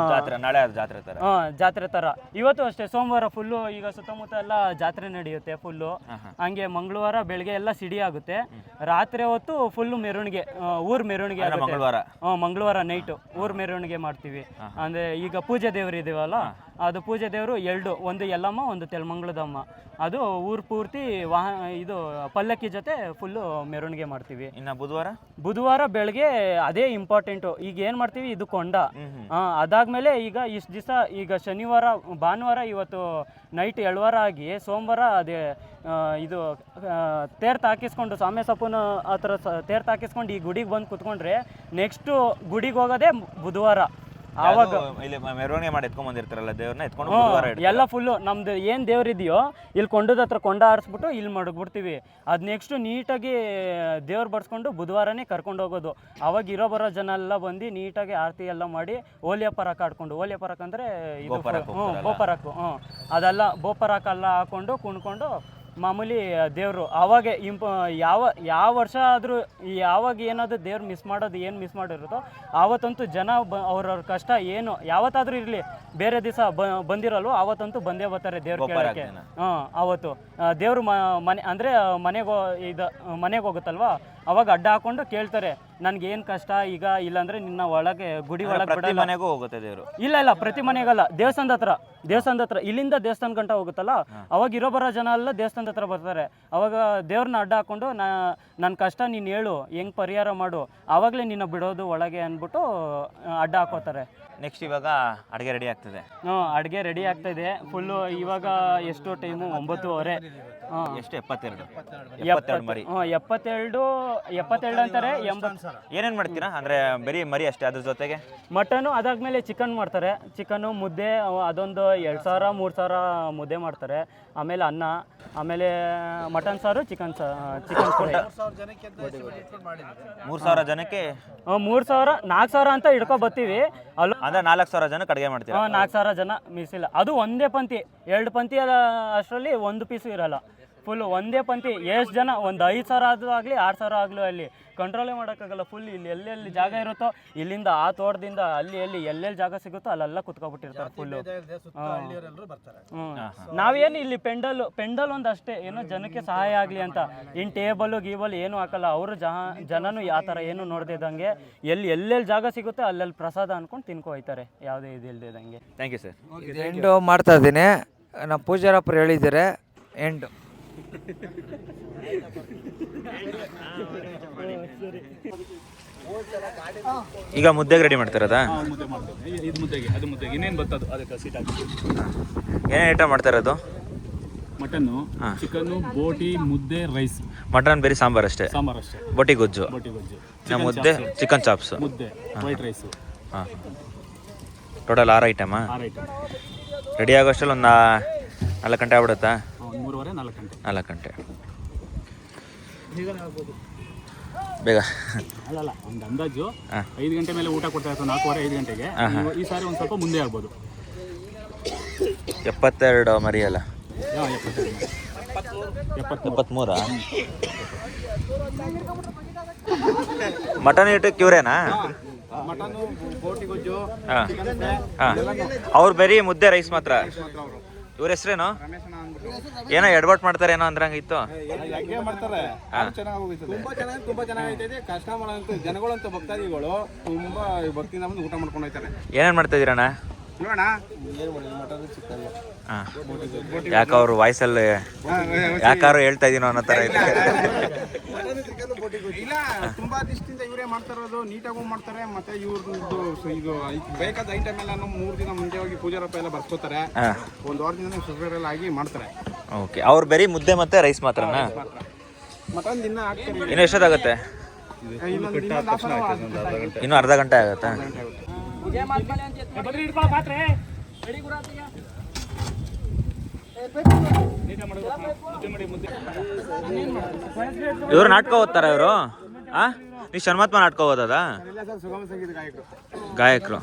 ನಾಳೆ ಜಾತ್ರೆ ತರ? ಜಾತ್ರೆ ತರ. ಇವತ್ತು ಅಷ್ಟೇ ಸೋಮವಾರ ಫುಲ್ಲು ಈಗ ಸುತ್ತಮುತ್ತ ಎಲ್ಲ ಜಾತ್ರೆ ನಡೆಯುತ್ತೆ ಫುಲ್ಲು. ಹಂಗೆ ಮಂಗಳವಾರ ಬೆಳಗ್ಗೆ ಎಲ್ಲ ಸಿಡಿ ಆಗುತ್ತೆ. ರಾತ್ರಿ ಹೊತ್ತು ಫುಲ್ಲು ಮೆರವಣಿಗೆ, ಊರ್ ಮೆರವಣಿಗೆ ಆಗುತ್ತೆ. ಮಂಗಳವಾರ ನೈಟು ಊರ್ ಮೆರವಣಿಗೆ ಮಾಡ್ತೀವಿ. ಅಂದ್ರೆ ಈಗ ಪೂಜೆ ದೇವರು ಇದೀವಲ್ಲ, ಅದು ಪೂಜೆ ದೇವರು ಒಂದು ಯಲ್ಲಮ್ಮ, ಒಂದು ತೆಲಮಂಗಲದಮ್ಮ. ಅದು ಊರು ಪೂರ್ತಿ ಇದು ಪಲ್ಲಕ್ಕಿ ಜೊತೆ ಫುಲ್ಲು ಮೆರವಣಿಗೆ ಮಾಡ್ತೀವಿ. ಇನ್ನು ಬುಧವಾರ ಬೆಳಗ್ಗೆ ಅದೇ ಇಂಪಾರ್ಟೆಂಟು. ಈಗ ಏನು ಮಾಡ್ತೀವಿ, ಇದು ಕೊಂಡ. ಅದಾದ್ಮೇಲೆ ಈಗ ಇಷ್ಟು ದಿವಸ, ಈಗ ಶನಿವಾರ ಭಾನುವಾರ ಇವತ್ತು ನೈಟ್ ಎಳ್ವಾರ ಆಗಿ ಸೋಮವಾರ ಅದೇ ಇದು ತೇರ್ತ ಹಾಕಿಸ್ಕೊಂಡು ಸಾಮೆ ಸೊಪ್ಪನ ಆ ಥರ ತೇರ್ತ ಹಾಕಿಸ್ಕೊಂಡು ಈ ಗುಡಿಗೆ ಬಂದು ಕುತ್ಕೊಂಡ್ರೆ ನೆಕ್ಸ್ಟು ಗುಡಿಗೆ ಹೋಗೋದೇ ಬುಧವಾರ. ಆವಾಗ ಮೆರವಣಿಗೆ ಮಾಡಿ ಎತ್ಕೊಂಡ್ ಬಂದಿರ್ತಾರಲ್ಲ ದೇವ್ರನ್ನ, ಎತ್ಕೊಂಡು ಎಲ್ಲ ಫುಲ್ಲು ನಮ್ದು ಏನು ದೇವ್ರಿದೆಯೋ ಇಲ್ಲಿ ಕೊಂಡದ ಹತ್ರ ಕೊಂಡ ಆರಿಸ್ಬಿಟ್ಟು ಇಲ್ಲಿ ಮಡಗ್ಬಿಡ್ತೀವಿ. ಅದು ನೆಕ್ಸ್ಟು ನೀಟಾಗಿ ದೇವ್ರು ಬಡ್ಸ್ಕೊಂಡು ಬುಧವಾರನೇ ಕರ್ಕೊಂಡು ಹೋಗೋದು. ಅವಾಗ ಬರೋ ಜನ ಎಲ್ಲ ಬಂದು ನೀಟಾಗಿ ಆರತಿ ಎಲ್ಲ ಮಾಡಿ ಓಲಿಯಪ್ಪರಾಕ ಆಡ್ಕೊಂಡು, ಓಲಿಯಪ್ಪರಾಕ ಅಂದರೆ ಇದು ಬೋಪರಾಕು, ಅದೆಲ್ಲ ಬೋಪರಾಕ ಎಲ್ಲ ಹಾಕೊಂಡು ಕುಣ್ಕೊಂಡು ಮಾಮೂಲಿ ದೇವರು. ಆವಾಗ ಯಾವ ವರ್ಷ ಆದರೂ ಯಾವಾಗ ಏನಾದರೂ ದೇವ್ರು ಮಿಸ್ ಮಾಡಿರುತ್ತೋ ಆವತ್ತಂತೂ ಜನ ಅವ್ರವ್ರ ಕಷ್ಟ ಏನು ಯಾವತ್ತಾದರೂ ಇರಲಿ, ಬೇರೆ ದಿವಸ ಬಂದಿರಲ್ವೋ ಆವತ್ತಂತೂ ಬಂದೇ ಬರ್ತಾರೆ ದೇವ್ರ ಕೇಳೋಕ್ಕೆ. ಆವತ್ತು ದೇವರು ಮನೆ ಅಂದರೆ ಮನೆಗೆ ಹೋಗುತ್ತಲ್ವಾ, ಅವಾಗ ಅಡ್ಡ ಹಾಕೊಂಡು ಕೇಳ್ತಾರೆ ನನ್ಗೇನು ಕಷ್ಟ ಈಗ, ಇಲ್ಲಾಂದ್ರೆ ನಿನ್ನ ಒಳಗೆ ಗುಡಿ ಒಳಗೆ ಬಿಡಲ್ಲ. ಮನೆಗೂ ಹೋಗುತ್ತೆ ದೇವರು? ಇಲ್ಲ, ಪ್ರತಿ ಮನೆಗಲ್ಲ, ದೇವಸ್ಥಾನದ ಹತ್ರ ಇಲ್ಲಿಂದ ದೇವಸ್ಥಾನ ಗಂಟ ಹೋಗುತ್ತಲ್ಲ, ಅವಾಗ ಬರೋ ಜನ ಎಲ್ಲ ದೇವಸ್ಥಾನದ ಹತ್ರ ಬರ್ತಾರೆ. ಅವಾಗ ದೇವ್ರನ್ನ ಅಡ್ಡ ಹಾಕೊಂಡು ನನ್ನ ಕಷ್ಟ ನೀನು ಹೇಳು, ಹೆಂಗೆ ಪರಿಹಾರ ಮಾಡು, ಆವಾಗಲೇ ನಿನ್ನ ಬಿಡೋದು ಒಳಗೆ ಅಂದ್ಬಿಟ್ಟು ಅಡ್ಡ ಹಾಕೋತಾರೆ. ನೆಕ್ಸ್ಟ್ ಇವಾಗ ಅಡುಗೆ ರೆಡಿ ಆಗ್ತದೆ? ಅಡುಗೆ ರೆಡಿ ಆಗ್ತಾ ಇದೆ ಫುಲ್ಲು. ಇವಾಗ ಎಷ್ಟು ಟೈಮು? 9:30. ಎಷ್ಟು? 72 ಮರಿ? 72 ಅಂತಾರೆ. 80. ಏನೇನು ಮಾಡ್ತೀರಾ? ಅಂದರೆ ಬರೀ ಮರಿ ಅಷ್ಟೇ, ಅದ್ರ ಜೊತೆಗೆ ಮಟನು, ಅದಾದ್ಮೇಲೆ ಚಿಕನ್ ಮಾಡ್ತಾರೆ. ಚಿಕನ್ನು ಮುದ್ದೆ, ಅದೊಂದು 2,000-3,000 ಮುದ್ದೆ ಮಾಡ್ತಾರೆ. ಆಮೇಲೆ ಅನ್ನ, ಆಮೇಲೆ ಮಟನ್ ಸಾರು, ಚಿಕನ್ ಫ್ರೈ. 3,000 ಜನಕ್ಕೆ 4,000 ಅಂತ ಹಿಡ್ಕೊ ಬರ್ತೀವಿ. ಅಲ್ಲ ಅಂದ್ರೆ 4,000 ಜನಕ್ಕೆ ಅಡುಗೆ ಮಾಡ್ತೀರಾ? 4,000 ಜನ ಮಿಸಿಲ್ಲ. ಅದು ಒಂದೇ ಪಂಕ್ತಿ, 2 ಪಂಕ್ತಿ ಅಷ್ಟರಲ್ಲಿ ಒಂದು ಪೀಸು ಇರಲ್ಲ. ಫುಲ್ ಒಂದೇ ಪಂಕ್ತಿ. ಎಷ್ಟು ಜನ, ಒಂದು 5,000 ಆದರೂ ಆಗಲಿ 6,000 ಆಗಲೂ ಅಲ್ಲಿ ಕಂಟ್ರೋಲೇ ಮಾಡೋಕ್ಕಾಗಲ್ಲ. ಫುಲ್ ಇಲ್ಲಿ ಎಲ್ಲೆಲ್ಲಿ ಜಾಗ ಇರುತ್ತೋ, ಇಲ್ಲಿಂದ ಆ ತೋಟದಿಂದ ಎಲ್ಲೆಲ್ಲಿ ಜಾಗ ಸಿಗುತ್ತೋ ಅಲ್ಲೆಲ್ಲ ಕುತ್ಕೊಬಿಟ್ಟಿರ್ತಾರೆ ಫುಲ್ಲು. ನಾವೇನು ಇಲ್ಲಿ ಪೆಂಡಲ್ ಒಂದು ಅಷ್ಟೇ, ಏನೋ ಜನಕ್ಕೆ ಸಹಾಯ ಆಗಲಿ ಅಂತ. ಇನ್ನು ಟೇಬಲ್ ಏನು ಹಾಕಲ್ಲ. ಅವರು ಜನನು ಆ ಥರ ಏನು ನೋಡ್ದಿದ್ದಂಗೆ ಎಲ್ಲೆಲ್ಲಿ ಜಾಗ ಸಿಗುತ್ತೆ ಅಲ್ಲೆಲ್ಲಿ ಪ್ರಸಾದ ಅನ್ಕೊಂಡು ತಿನ್ಕೊ ಹೋಯ್ತಾರೆ, ಯಾವುದೇ ಇದು ಇಲ್ದಿದ್ದಂಗೆ. Thank you sir. ಎಂಡು ಮಾಡ್ತಾ ಇದ್ದೀನಿ. ನಮ್ಮ ಪೂಜಾರಪ್ಪರು ಹೇಳಿದ್ದಾರೆ ಎಂಡು. ಈಗ ಮುದ್ದೆಗೆ ರೆಡಿ ಮಾಡ್ತಾರದಾ? ಮುದ್ದೆಗೆ ಇನ್ನೇನು ಬರ್ತದೆ ಅದಕ್ಕೆ ಸೀಟ್ ಹಾಕಿ. ಏನೇನು ಐಟಮ್ ಮಾಡ್ತಾರದು? ಮಟನ್ನು, ಚಿಕನ್ನು, ಬೋಟಿ, ಮುದ್ದೆ, ರೈಸ್. ಮಟನ್ ಬೇರೆ ಸಾಂಬಾರ್ ಅಷ್ಟೇ? ಸಾಂಬಾರ್ ಅಷ್ಟೇ. ಬೋಟಿ ಗೊಜ್ಜು, ಮುದ್ದೆ, ಚಿಕನ್ ಚಾಪ್ಸ್, ಮುದ್ದೆ, ವೈಟ್ ರೈಸು. ಹಾಂ, ಟೋಟಲ್ 6 ಐಟಮಾ? 6 ಐಟಮ್. ರೆಡಿ ಆಗೋಷ್ಟರಲ್ಲಿ ಒಂದು 4 ಗಂಟೆ ಆಗ್ಬಿಡುತ್ತಾ? 3:30-4 ಗಂಟೆ. 4 ಗಂಟೆ ಬೇಗ? ಅಲ್ಲ, ಒಂದು ಅಂದಾಜು 5 ಗಂಟೆ ಮೇಲೆ ಊಟ ಕೊಡ್ತಾ ಇರ್ತಾರೆ, 4:15-5 ಗಂಟೆಗೆ. ಈ ಸಾರಿ ಒಂದು ಸ್ವಲ್ಪ ಮುಂದೆ ಆಗ್ಬೋದು. 72 ಮರಿ ಅಲ್ಲ? 73. ಮಟನ್ ಊಟಕ್ಕೆ ಇವರೇನಾ? ಮಟನು, ಬೋಟಿ ಗೊಜ್ಜು. ಅವ್ರು ಬರೀ ಮುದ್ದೆ ರೈಸ್ ಮಾತ್ರ? ಇವ್ರ ಹೆಸ್ರೇನು? ಏನೋ ಎಡ್ವರ್ಟ್ ಮಾಡ್ತಾರೆ ಏನೋ ಅಂದ್ರಂಗಿತ್ತು. ಮಾಡ್ತಾರೆ. ತುಂಬಾ ಚೆನ್ನಾಗೈತೆ. ಕಷ್ಟ ಮಾಡೋಂತ ಜನಗಳಂತ ಭಕ್ತಾದಿಗಳು ತುಂಬಾ ಭಕ್ತಿಯಿಂದ ಬಂದು ಊಟ ಮಾಡ್ಕೊಂಡು ಹೋಗ್ತಾರೆ. ಏನೇನು ಮಾಡ್ತಾ ಇದೀರಣ್ಣ? ನೋಡೋಣ ಹಾಂ ಯಾಕೆ ಅವ್ರ ವಾಯ್ಸಲ್ಲಿ ಯಾಕಾರು ಹೇಳ್ತಾ ಇದೀನೋ ಅನ್ನೋ ಥರ ಇದೆ. ಇಲ್ಲ ತುಂಬಾ ದಿವಸದಿಂದ ಇವರೇ ಮಾಡ್ತಾ ಇರೋದು, ನೀಟಾಗೂ ಮಾಡ್ತಾರೆ. ಮತ್ತೆ ಇವ್ರದ್ದು ಇದು ಬೇಕಾದ ಐಟಮ್ ಎಲ್ಲ 3 ದಿನ ಮುಂಚೆ ಹೋಗಿ ಪೂಜಾರಪ್ಪ ಎಲ್ಲ ಬರ್ಸ್ಕೋತಾರೆ. ಹಾಂ ಒಂದು ವಾರದಿಂದ ಪ್ರಿಪೇರ್ ಎಲ್ಲ ಆಗಿ ಮಾಡ್ತಾರೆ. ಓಕೆ, ಅವ್ರು ಬರೀ ಮುದ್ದೆ ಮತ್ತು ರೈಸ್ ಮಾತ್ರನಾ? ಮಟನ್ ದಿನ ಹಾಕ್ತಾರೆ. ಇನ್ನು ಎಷ್ಟೊತ್ತಾಗುತ್ತೆ? ಇನ್ನೊಂದು ಇನ್ನೂ ಅರ್ಧ ಗಂಟೆ ಆಗುತ್ತಾ? ಇವರು ನಾಟಕ ಓದ್ತಾರ ಇವರು? ನೀವು ಶರ್ಮಾತ್ಮ ನಾಟಕ ಓದೋದ? ಸುಗಮ ಸಂಗೀತ ಗಾಯಕರು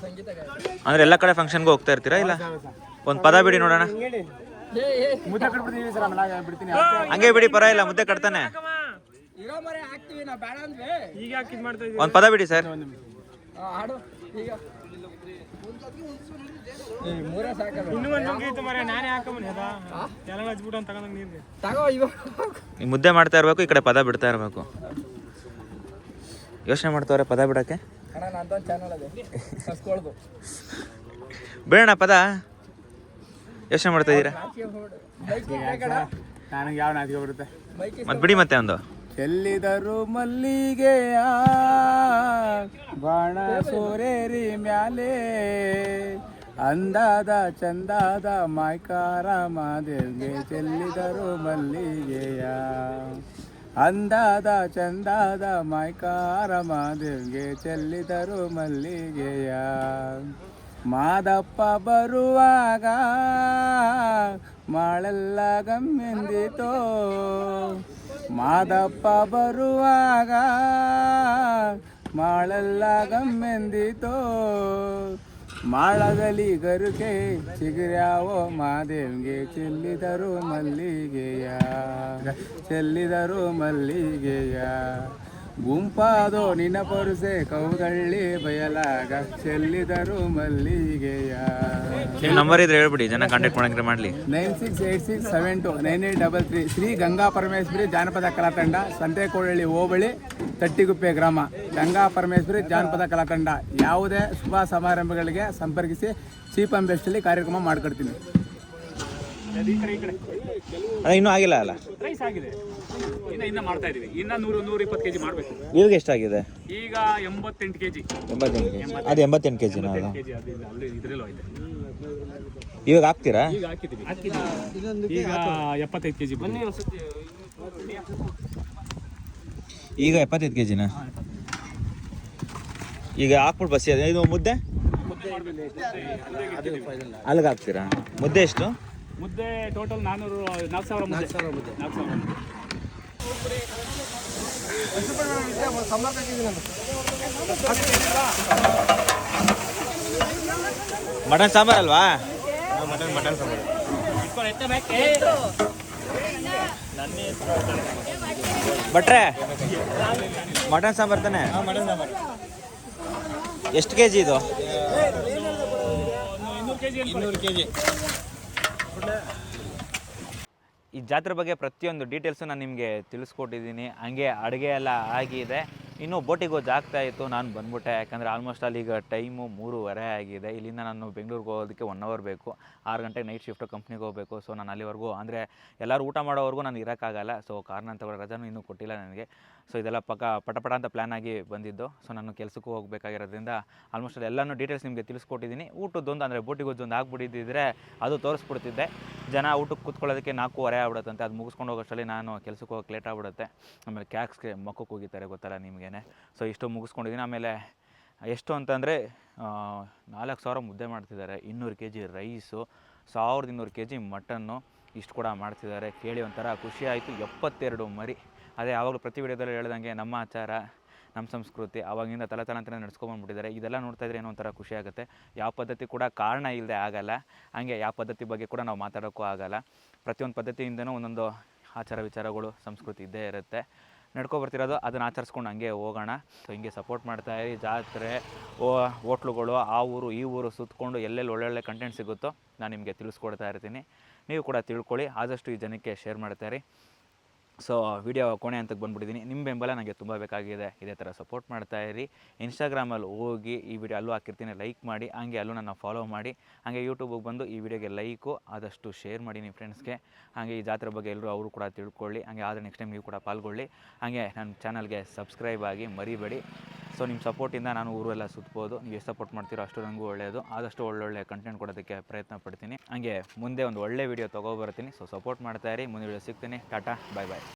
ಅಂದ್ರೆ ಎಲ್ಲ ಕಡೆ ಫಂಕ್ಷನ್ಗೂ ಹೋಗ್ತಾ ಇರ್ತೀರಾ? ಇಲ್ಲ ಒಂದು ಪದ ಬಿಡಿ ನೋಡೋಣ. ಮುದ್ದೆ ಕಟ್ಬಿಡ್ತೀವಿ ಸರ್, ಆಮೇಲೆ ಬಿಡ್ತೀನಿ. ಹಂಗೆ ಬಿಡಿ, ಪರವಾಗಿಲ್ಲ, ಮುದ್ದೆ ಕಟ್ತಾನೆ. ಒಂದು ಪದ ಬಿಡಿ ಸರ್. ನೀವು ಮುದ್ದೆ ಮಾಡ್ತಾ ಇರ್ಬೇಕು, ಈ ಕಡೆ ಪದ ಬಿಡ್ತಾ ಇರ್ಬೇಕು. ಯೋಚನೆ ಮಾಡ್ತವ್ರೆ ಪದ ಬಿಡಕ್ಕೆ. ಬಿಡೋಣ ಪದ, ಯೋಚನೆ ಮಾಡ್ತಾ ಇದ್ದೀರಾ? ನನಗೆ ಯಾವ ನಾಚಿಕೆ ಬರುತ್ತೆ. ಮತ್ತೆ ಬಿಡಿ ಮತ್ತೆ ಒಂದು. ಚೆಲ್ಲಿದರು ಮಲ್ಲಿಗೆಯ ಬಾಣ ಸೋರೇರಿ ಮ್ಯಾಲೆ, ಅಂದಾದ ಚಂದಾದ ಮಾಯ್ಕಾರ ಮಾದೇವ್ಗೆ ಚೆಲ್ಲಿದರು ಮಲ್ಲಿಗೆಯ, ಅಂದಾದ ಚಂದಾದ ಮಾಯ್ಕಾರ ಮಾದೇವ್ಗೆ ಚೆಲ್ಲಿದರು ಮಲ್ಲಿಗೆಯ. ಮಾದಪ್ಪ ಬರುವಾಗ ಮಾಳೆಲ್ಲ ಗಮ್ಮೆಂದಿತೋ, ಮಾದಪ್ಪ ಬರುವಾಗ ಮಾಳೆಲ್ಲ ಗಮ್ಮೆಂದಿತೋ, ಮಾಳದಲ್ಲಿ ಗರುಕೆ ಚಿಗುರ್ಯಾವೋ ಮಾದೇವ್ಗೆ ಚೆಲ್ಲಿದರು ಮಲ್ಲಿಗೆಯ, ಚೆಲ್ಲಿದರು ಮಲ್ಲಿಗೆಯ. ಗುಂಪಾದೋ ನಿನ್ನ ಪೊರುಸೆ ಕೌದಳ್ಳಿ ಬಯಲಾಗ ಚೆಲ್ಲಿದರು ಮಲ್ಲಿಗೆಯ. ನಿಮ್ಮ ನಂಬರ್ ಇದ್ರೆ ಹೇಳ್ಬಿಡಿ, ಜನ ಕಾಂಟ್ಯಾಕ್ಟ್ ಮಾಡಂಗ್ರೆ ಮಾಡಲಿ. 9686729833. ಶ್ರೀ ಗಂಗಾ ಪರಮೇಶ್ವರಿ ಜಾನಪದ ಕಲಾತಂಡ, ಸಂತೆಕೋಳಳ್ಳಿ ಹೋಬಳಿ, ತಟ್ಟಿಗುಪ್ಪೆ ಗ್ರಾಮ. ಗಂಗಾ ಪರಮೇಶ್ವರಿ ಜಾನಪದ ಕಲಾತಂಡ. ಯಾವುದೇ ಶುಭ ಸಮಾರಂಭಗಳಿಗೆ ಸಂಪರ್ಕಿಸಿ. ಚೀಪ್ ಆ್ಯಂಡ್ ಬೆಸ್ಟಲ್ಲಿ ಕಾರ್ಯಕ್ರಮ ಮಾಡ್ಕೊಡ್ತೀನಿ. ಇನ್ನೂ ಆಗಿಲ್ಲ ಅಲ್ಲ? ರೈಸ್ ಆಗಿದೆ, ಇನ್ನ ಮಾಡ್ತಾ ಇದೀವಿ. ಇನ್ನ 100-120 ಕೆಜಿ ಮಾಡಬೇಕು. ಇವಾಗ ಎಷ್ಟಾಗಿದೆ? ಈಗ 88 ಕೆಜಿ. 88 ಕೆಜಿ. ಅದು 88 ಕೆಜಿನ? ಅದು ಕೆಜಿ ಅದು ಅಲ್ಲಿ ಇದ್ರಲ್ಲೋ ಇದೆ. ಇವಾಗ ಹಾಕ್ತೀರಾ? ಈಗ ಹಾಕಿದೀವಿ. ಈಗ 75 ಕೆಜಿ. ಬನ್ನಿ ಈಗ 75 ಕೆಜಿನ? ಈಗ ಹಾಕ್ಬಿಟ್ಟು ಬಸ್ಸಿ. ಇದು ಮುದ್ದೆ ಅಲ್ಲಿಗೆ ಹಾಕ್ತೀರಾ? ಮುದ್ದೆ ಎಷ್ಟು? ಮುದ್ದೆ ಟೋಟಲ್ 4,000 ಮುದ್ದೆ. 4,000. ಮಟನ್ ಸಾಂಬಾರ್ ಅಲ್ವಾ? ಮಟನ್ ಸಾಂಬಾರು. ಭಟ್ರೆ, ಮಟನ್ ಸಾಂಬಾರ್ ತಾನೆ? ಎಷ್ಟು ಕೆ ಜಿ ಇದು? 200 ಕೆಜಿ. ಈ ಜಾತ್ರೆ ಬಗ್ಗೆ ಪ್ರತಿಯೊಂದು ಡೀಟೇಲ್ಸು ನಾನು ನಿಮಗೆ ತಿಳಿಸ್ಕೊಟ್ಟಿದ್ದೀನಿ. ಹಂಗೆ ಅಡುಗೆ ಎಲ್ಲ ಆಗಿದೆ. ಇನ್ನೂ ಬೋಟಿಗೆ ಹೋಗ್ತಾ ಇತ್ತು, ನಾನು ಬಂದ್ಬಿಟ್ಟೆ. ಯಾಕಂದರೆ ಆಲ್ಮೋಸ್ಟ್ ಅಲ್ಲಿ ಈಗ ಟೈಮು 3:30 ಆಗಿದೆ. ಇಲ್ಲಿಂದ ನಾನು ಬೆಂಗಳೂರಿಗೆ ಹೋಗೋದಕ್ಕೆ 1 ಅವರ್ ಬೇಕು. 6 ಗಂಟೆಗೆ ನೈಟ್ ಶಿಫ್ಟು ಕಂಪ್ನಿಗೆ ಹೋಗಬೇಕು. ಸೊ ನಾನು ಅಲ್ಲಿವರೆಗೂ ಅಂದರೆ ಎಲ್ಲರೂ ಊಟ ಮಾಡೋವರೆಗೂ ನಾನು ಇರೋಕ್ಕಾಗಲ್ಲ. ಸೊ ಕಾರಣ ಅಂತ ರಜಾನೂ ಇನ್ನೂ ಕೊಟ್ಟಿಲ್ಲ ನನಗೆ. ಸೊ ಇದೆಲ್ಲ ಪಟ ಅಂತ ಪ್ಲ್ಯಾನ್ ಆಗಿ ಬಂದಿದ್ದು. ಸೊ ನಾನು ಕೆಲಸಕ್ಕೂ ಹೋಗಬೇಕಾಗಿರೋದ್ರಿಂದ ಆಲ್ಮೋಸ್ಟ್ ಎಲ್ಲನೂ ಡೀಟೇಲ್ಸ್ ನಿಮಗೆ ತಿಳಿಸ್ಕೊಟ್ಟಿದ್ದೀನಿ. ಊಟದ್ದೊಂದು ಅಂದರೆ ಬೋಟಿಗೆ ಹೋದೊಂದು ಆಗ್ಬಿಟ್ಟಿದ್ದಿದ್ರೆ ಅದು ತೋರಿಸ್ಬಿಡ್ತಿದ್ದೆ. ಜನ ಊಟಕ್ಕೆ ಕೂತ್ಕೊಳ್ಳೋದಕ್ಕೆ 4:15 ಆಗ್ಬಿಡುತ್ತಂತೆ. ಅದು ಮುಗಿಸ್ಕೊಂಡು ಹೋಗೋಷ್ಟರಲ್ಲಿ ನಾನು ಕೆಲಸಕ್ಕೆ ಹೋಗೋಕ್ಕೆ ಲೇಟ್ ಆಗ್ಬಿಡುತ್ತೆ. ಆಮೇಲೆ ಕ್ಯಾಕ್ಸ್ಗೆ ಮಕ್ಕಕ್ಕೆ ಹೋಗಿದ್ದಾರೆ, ಗೊತ್ತಲ್ಲ ನಿಮಗೆ. ಸೊ ಇಷ್ಟು ಮುಗಿಸ್ಕೊಂಡಿದ್ದೀನಿ. ಆಮೇಲೆ ಎಷ್ಟು ಅಂತಂದರೆ 4,000 ಮುದ್ದೆ ಮಾಡ್ತಿದ್ದಾರೆ, 200 ಕೆಜಿ ರೈಸು, 1,200 ಕೆಜಿ ಮಟನ್ನು, ಇಷ್ಟು ಕೂಡ ಮಾಡ್ತಿದ್ದಾರೆ. ಕೇಳಿ ಒಂಥರ ಖುಷಿ ಆಯಿತು. 72 ಮರಿ. ಅದೇ ಯಾವಾಗಲೂ ಪ್ರತಿ ವಿಡಿಯೋದಲ್ಲಿ ಹೇಳ್ದಂಗೆ ನಮ್ಮ ಆಚಾರ, ನಮ್ಮ ಸಂಸ್ಕೃತಿ ಆವಾಗಿಂದ ತಲೆತಲಾಂತರನೇ ನಡ್ಸ್ಕೊಂಬಂದ್ಬಿಟ್ಟಿದ್ದಾರೆ. ಇದೆಲ್ಲ ನೋಡ್ತಾ ಇದ್ರೆ ಏನೋ ಒಂಥರ ಖುಷಿ ಆಗುತ್ತೆ. ಯಾವ ಪದ್ಧತಿ ಕೂಡ ಕಾರಣ ಇಲ್ಲದೆ ಆಗಲ್ಲ. ಹಾಗೆ ಯಾವ ಪದ್ಧತಿ ಬಗ್ಗೆ ಕೂಡ ನಾವು ಮಾತಾಡೋಕ್ಕೂ ಆಗಲ್ಲ. ಪ್ರತಿಯೊಂದು ಪದ್ಧತಿಯಿಂದನೂ ಒಂದೊಂದು ಆಚಾರ ವಿಚಾರಗಳು ಸಂಸ್ಕೃತಿ ಇದ್ದೇ ಇರುತ್ತೆ. ನಡ್ಕೊಬರ್ತಿರೋದು ಅದನ್ನು ಆಚರಿಸ್ಕೊಂಡು ಹಂಗೆ ಹೋಗೋಣ. ಸೊ ಹಿಂಗೆ ಸಪೋರ್ಟ್ ಮಾಡ್ತಾಯಿರಿ. ಜಾತ್ರೆ, ಹೋಟ್ಲುಗಳು, ಆ ಊರು ಈ ಊರು ಸುತ್ತಕೊಂಡು ಎಲ್ಲೆಲ್ಲಿ ಒಳ್ಳೊಳ್ಳೆ ಕಂಟೆಂಟ್ ಸಿಗುತ್ತೋ ನಾನು ನಿಮಗೆ ತಿಳಿಸ್ಕೊಡ್ತಾ ಇರ್ತೀನಿ. ನೀವು ಕೂಡ ತಿಳ್ಕೊಳ್ಳಿ. ಆದಷ್ಟು ಈ ಜನಕ್ಕೆ ಶೇರ್ ಮಾಡ್ತಾಯಿರಿ. ಸೊ ವಿಡಿಯೋ ಕೊನೆ ಅಂತಕ್ಕೆ ಬಂದುಬಿಟ್ಟಿದ್ದೀನಿ. ನಿಮ್ಮ ಬೆಂಬಲ ನನಗೆ ತುಂಬ ಬೇಕಾಗಿದೆ. ಇದೇ ಥರ ಸಪೋರ್ಟ್ ಮಾಡ್ತಾಯಿರಿ. ಇನ್ಸ್ಟಾಗ್ರಾಮಲ್ಲಿ ಹೋಗಿ ಈ ವಿಡಿಯೋ ಅಲ್ಲೂ ಹಾಕಿರ್ತೀನಿ, ಲೈಕ್ ಮಾಡಿ. ಹಾಗೆ ಅಲ್ಲೂ ನನ್ನ ಫಾಲೋ ಮಾಡಿ. ಹಾಗೆ ಯೂಟ್ಯೂಬಿಗೆ ಬಂದು ಈ ವಿಡಿಯೋಗೆ ಲೈಕು ಆದಷ್ಟು ಶೇರ್ ಮಾಡಿ ನಿಮ್ಮ ಫ್ರೆಂಡ್ಸ್ಗೆ. ಹಾಗೆ ಈ ಜಾತ್ರೆ ಬಗ್ಗೆ ಎಲ್ಲರೂ ಅವರು ಕೂಡ ತಿಳ್ಕೊಳ್ಳಿ. ಹಾಗೆ ಆದರೆ ನೆಕ್ಸ್ಟ್ ಟೈಮ್ ನೀವು ಕೂಡ ಪಾಲ್ಗೊಳ್ಳಿ. ಹಾಗೆ ನನ್ನ ಚಾನಲ್ಗೆ ಸಬ್ಸ್ಕ್ರೈಬ್ ಆಗಿ ಮರಿಬೇಡಿ. ಸೊ ನಿಮ್ಮ ಸಪೋರ್ಟಿಂದ ನಾನು ಊರೆಲ್ಲ ಸುತ್ಬೋದು. ನೀವು ಎಷ್ಟು ಸಪೋರ್ಟ್ ಮಾಡ್ತೀರೋ ಅಷ್ಟು ನನಗೂ ಒಳ್ಳೆಯದು. ಆದಷ್ಟು ಒಳ್ಳೊಳ್ಳೆ ಕಂಟೆಂಟ್ ಕೊಡೋದಕ್ಕೆ ಪ್ರಯತ್ನ ಪಡ್ತೀನಿ. ಹಾಗೆ ಮುಂದೆ ಒಂದು ಒಳ್ಳೆ ವಿಡಿಯೋ ತೊಗೊಬರ್ತೀನಿ. ಸೊ ಸಪೋರ್ಟ್ ಮಾಡ್ತಾಯಿರಿ. ಮುಂದೆ ವಿಡಿಯೋ ಸಿಗ್ತೀನಿ. ಟಾಟಾ, ಬಾಯ್ ಬಾಯ್.